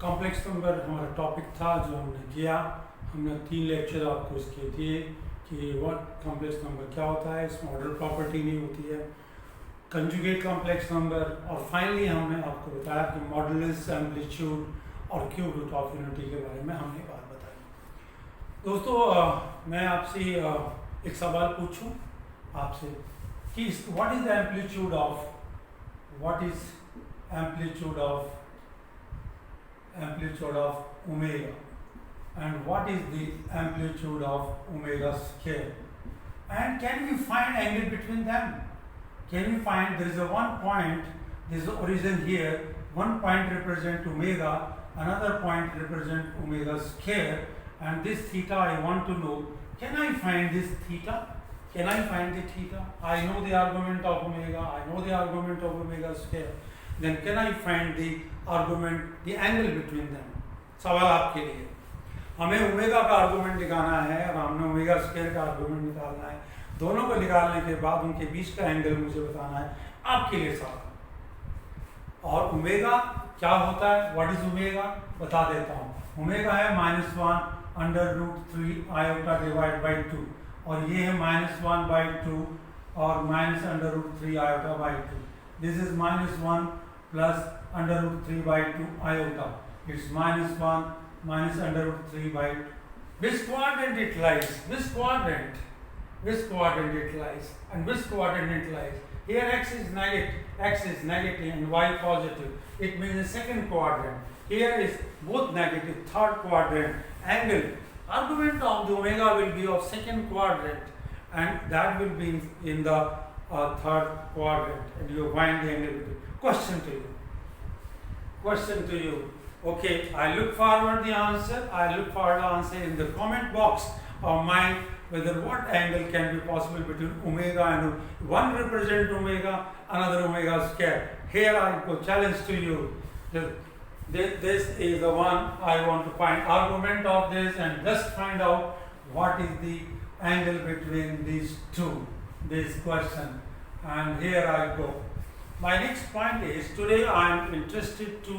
Complex number हमारा topic था जो हमने किया। हमने 3 लेक्चर आपको इसके दिए कि व्हाट कॉम्प्लेक्स नंबर क्या होता है, इसमें ऑर्डर प्रॉपर्टी नहीं होती है, कंजुगेट कॉम्प्लेक्स नंबर, और फाइनली हमने आपको बताया कि मॉडुलस, एम्पलीट्यूड और क्यूब रूट ऑफ यूनिटी के बारे में हमने बात बताई। दोस्तों मैं आपसे एक सवाल पूछूं आपसे कि what is the amplitude of omega and what is the amplitude of omega square, and can we find angle between them? Can we find there is a one point, there is the origin here, one point represent omega, another point represent omega square, and this theta I want to know. Can I find this theta? Can I find the theta? I know the argument of omega, I know the argument of omega square. Then can I find the argument, the angle between them? सवाल आपके लिए, हमें omega का argument निकालना है और हमने omega square का आर्गुमेंट निकालना है। दोनों को निकालने के बाद उनके बीच का एंगल मुझे बताना है आपके लिए सवाल। और ओमेगा क्या होता है, व्हाट इज ओमेगा, बता देता हूँ। ओमेगा है -1/√3 आयोटा डिवाइड बाई 2, और ये है -1/2 और -√3 iota by 2। This is -1 plus √3/2 iota. It's -1 minus √3/2. Which quadrant it lies? Which quadrant it lies? And which quadrant it lies? Here x is negative and y positive. It means the second quadrant. Here is both negative, third quadrant. Angle, argument of the omega will be of second quadrant, and that will be in the third quadrant, and you find the angle. Question to you. Okay, I look forward the answer. I look forward the answer in the comment box of mine, whether what angle can be possible between omega and one represent omega, another omega square. Here I go challenge to you. This is the one I want to find argument of this, and just find out what is the angle between these two. This question, and here I go. My next point is, today I am interested to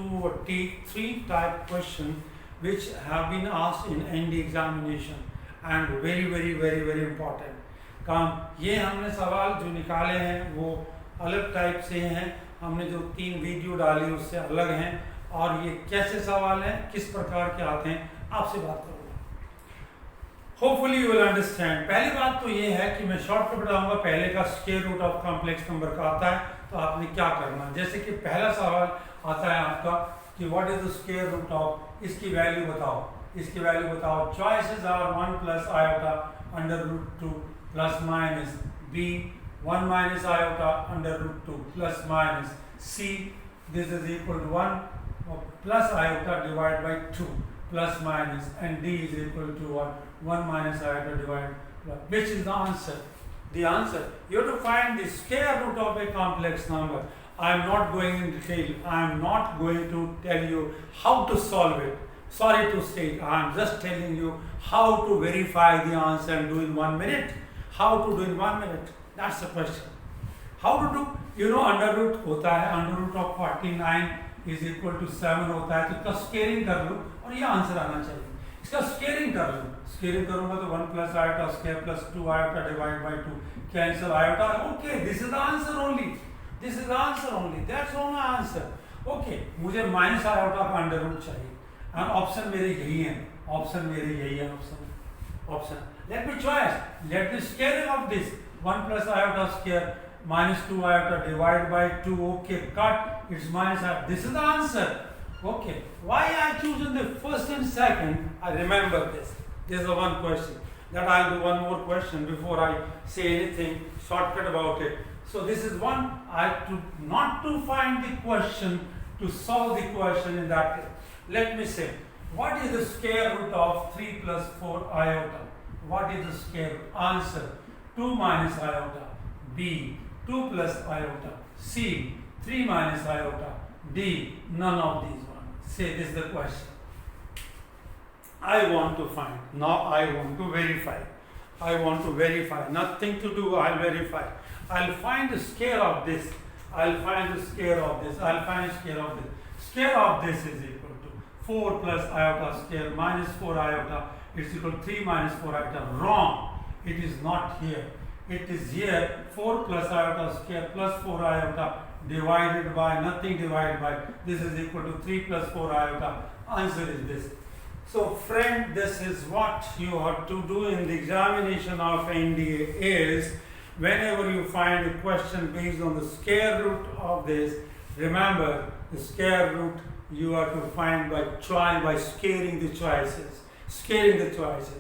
take 3 type questions which have been asked in ND examination and very important. काम ये हमने सवाल जो निकाले हैं वो अलग type से हैं, हमने जो 3 वीडियो डाली उससे अलग हैं, और ये कैसे सवाल हैं, किस प्रकार के आते हैं, आपसे बात करूँगा। Hopefully you will understand. पहली बात तो ये है कि मैं शॉर्टकट बताऊंगा, पहले का square root of complex number का आता है, तो आपने क्या करना है। जैसे कि पहला सवाल आता है आपका कि what is the square root of, इसकी वैल्यू बताओ। Choices are 1 plus iota √2 plus minus, B 1 minus iota √2 plus minus, C this is equal to 1 plus iota divide by 2 plus minus, and d is equal to 1 minus iota divided by. Which is the answer? The answer, you have to find the square root of a complex number. I am not going in detail. I am not going to tell you how to solve it. Sorry to state, I am just telling you how to verify the answer and do in 1 minute. How to do in 1 minute? That's the question. How to do? You know under root होता है, under root of 49 is equal to 7 होता है, तो इसका squaring कर लो और ये answer आना चाहिए। इसका स्केयरिंग कर लो, स्केयरिंग करूंगा तो 1 plus iota square plus 2 iota divide by 2, cancel iota. Okay, this is the answer only, that's all my answer. Okay, मुझे माइनस आयोटा का अंडर रूट चाहिए, एंड ऑप्शन मेरे यही है, option let me choice, let the squaring of this 1 plus iota square minus 2 iota divided by 2. Okay, cut, it's minus iota. This is the answer. Okay, why I chosen the first and second? I remember this. This is the one question that I'll do one more question before I say anything shortcut about it. So this is one, I to not to find the question, to solve the question in that way. Let me say, what is the square root of 3 plus 4 iota? What is the square root? Answer, 2 minus iota. B, 2 plus iota. C, 3 minus iota. D, none of these ones. Say this is the question. I want to find. Now I want to verify. Nothing to do, I'll verify. I'll find the square of this. Square of this is equal to 4 plus iota square minus 4 iota, it's equal to 3 minus 4 iota. Wrong. It is not here. It is here 4 plus iota square plus 4 iota divided by nothing divided by. This is equal to 3 plus 4 iota. Answer is this. So friend, this is what you have to do in the examination of NDA is whenever you find a question based on the square root of this, remember the square root you have to find by scaling the choices. Scaling the choices.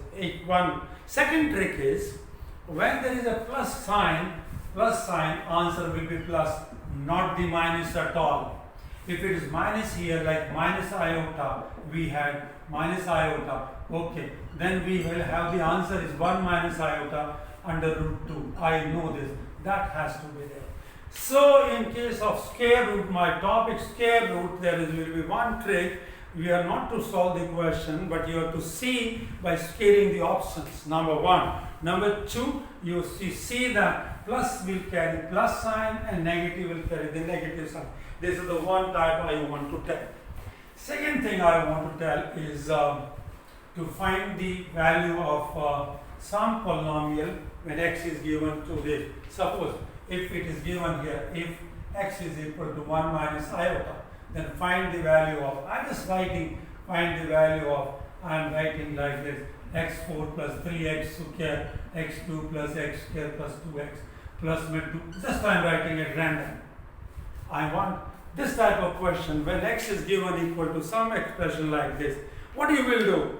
One second trick is when there is a plus sign, answer will be plus, not the minus at all. If it is minus here, like minus iota, we had minus iota, okay, then we will have the answer is 1 minus iota under root 2. I know this. That has to be there. So in case of square root, my topic square root, there will be one trick. We are not to solve the question, but you have to see by scaling the options. Number 1. Number 2, you see that plus will carry plus sign and negative will carry the negative sign. This is the one type I want to tell. Second thing I want to tell is to find the value of some polynomial when x is given to this. Suppose if it is given here, if x is equal to 1 minus iota, then find the value of, I'm just writing, find the value of, I'm writing like this, x4 plus 3x square, x2 plus x square plus 2x plus mid 2. Just I'm writing at random. I want this type of question when x is given equal to some expression like this. What you will do?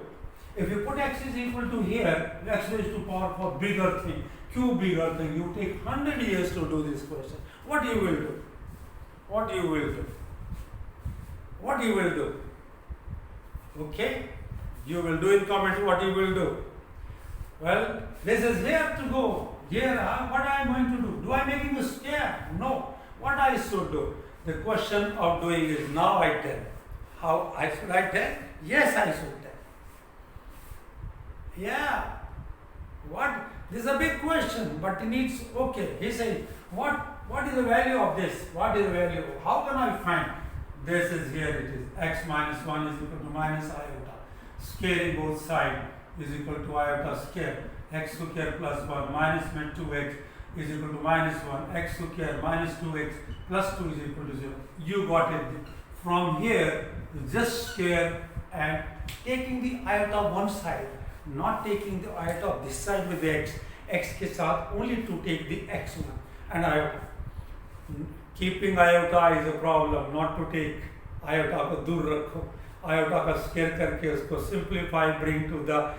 If you put x is equal to here, x raised to power for bigger thing, cube bigger thing, you take 100 years to do this question. What you will do? What you will do? What you will do? Okay? You will do in comments what you will do. Well, this is here to go. Here, what I am going to do? Do I making a square? No. What I should do? The question of doing is now I tell. How I should I tell? Yes, I should tell. Yeah. What? This is a big question, but it needs, okay. He said, what is the value of this? What is the value? How can I find? This is here it is. X minus 1 is equal to minus iota. Scaling both sides is equal to iota square. X square plus 1 minus min 2x is equal to minus 1. X square minus 2x plus 2 is equal to 0. You got it. From here, just square and taking the iota one side, not taking the iota of this side with the x. X के साथ only to take the x1 and iota. Keeping iota is a problem, not to take iota को दूर रखो. Iota का square करके उसको simplify, bring to the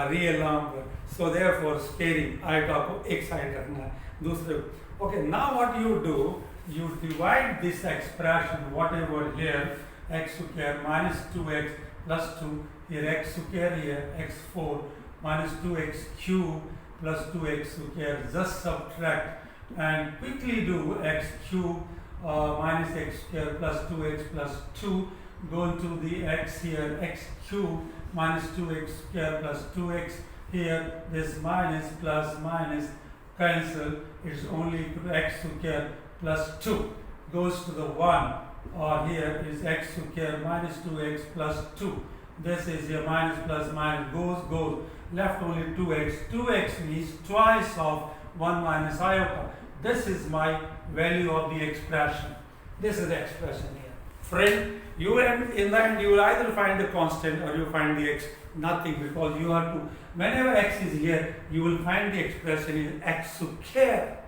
real number. So therefore squaring iota को एक side रखना है. दूसरे. Okay, now what you do? You divide this expression, whatever here, x square minus 2x plus 2, here x square here, x4 minus 2x cube plus 2x square, just subtract and quickly do x cube minus x square plus 2x plus 2, go into the x here, x cube minus 2x square plus 2x, here this minus plus minus cancel, it's only equal to x square plus 2 goes to the 1, or here is x square minus 2x plus 2. This is here minus plus minus goes, left only 2x. 2x means twice of 1 minus iota. This is my value of the expression. This is the expression here. Friend, you in the end you will either find the constant or you find the x. Nothing, because you have to, whenever x is here, you will find the expression in x square.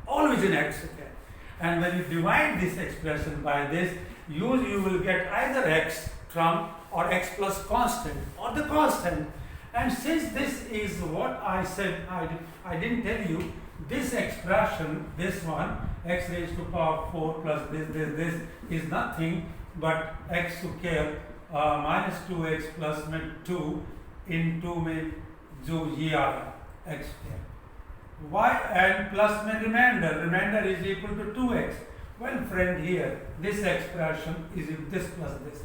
Always in x square. And when you divide this expression by this, you will get either x term or x plus constant or the constant. And since this is what I said, I didn't tell you, this expression, this one, x raised to power 4 plus this is nothing but x square minus 2x plus में 2 into में जो ये आ रहा है x square. Y and plus में remainder is equal to 2x. Well friend, here this expression is this plus this,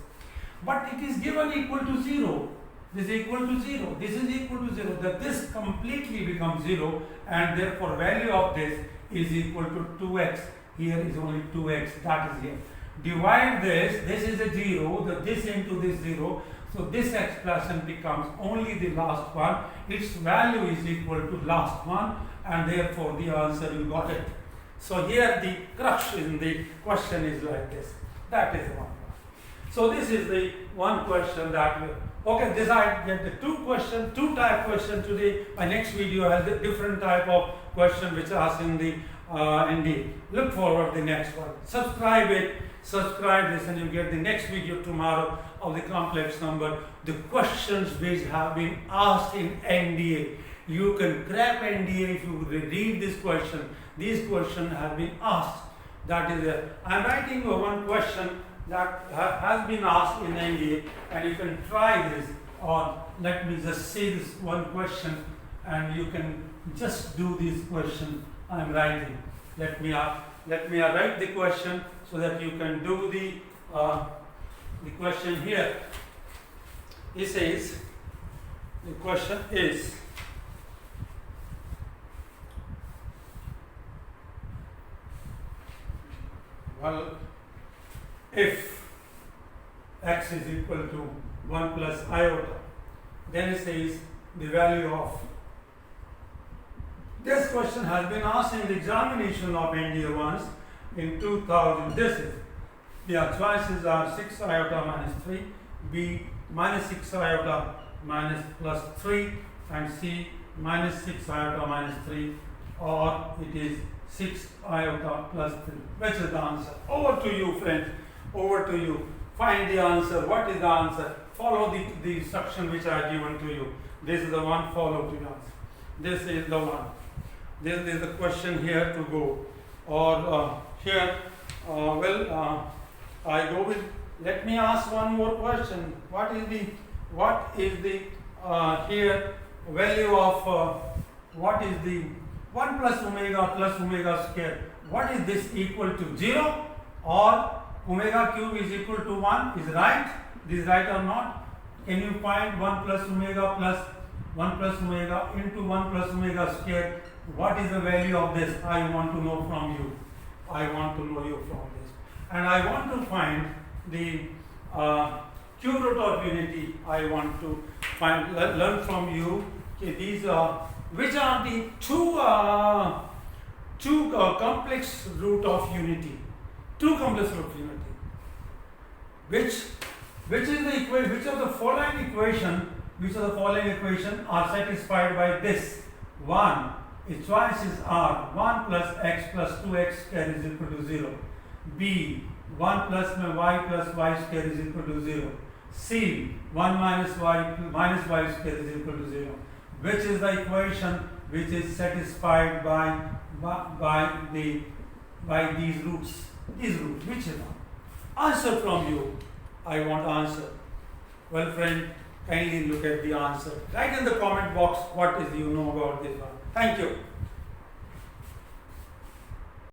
but it is given equal to 0. This is equal to 0. This is equal to 0. That this completely becomes 0, and therefore value of this is equal to 2x. Here is only 2x. That is here. divide this is a 0, this into this 0, so this expression becomes only the last one, its value is equal to last one, and therefore the answer you got it. So here the crux in the question is like this. That is the one. So this is the one question that we, okay, this I get the two type question today. My next video has a different type of question which are in the look forward the next one. Subscribe this and you get the next video tomorrow of the complex number. The questions which have been asked in NDA. You can crack NDA if you read this question. These questions have been asked. That is it. I am writing one question that has been asked in NDA, and you can try this, or let me just say this one question and you can just do this question I am writing. Let me write the question so that you can do the question here. It says, the question is, well, if x is equal to 1 plus iota, then it says the value of. This question has been asked in the examination of NDA once in 2000. This is, their choices are 6 iota minus 3, B minus 6 iota minus plus 3, and C minus 6 iota minus 3, or it is 6 iota plus 3. Which is the answer? Over to you, friends. Over to you. Find the answer. What is the answer? Follow the instruction which I have given to you. This is the one. Follow the answer. This is the one. This is the question here to go. Or here, I go with. Let me ask one more question. What is the here value of what is the 1 plus omega square? What is this equal to 0, or omega cube is equal to 1? Is right? This is right or not? Can you find 1 plus omega into 1 plus omega square? What is the value of this? I want to know from you. I want to know you from this. And I want to find the cube root of unity. I want to learn from you. Okay, these are, which are the two complex root of unity. Two complex root of unity. Which is the equation? Which of the following equation are satisfied by this? 1. Its choices are 1 plus x plus 2x square is equal to 0. B. 1 plus y square is equal to 0. C. 1 minus y square is equal to 0. Which is the equation which is satisfied by these roots? These roots, which is one? Answer from you. I want answer. Well, friend, kindly look at the answer. Write in the comment box what is you know about this one. Thank you.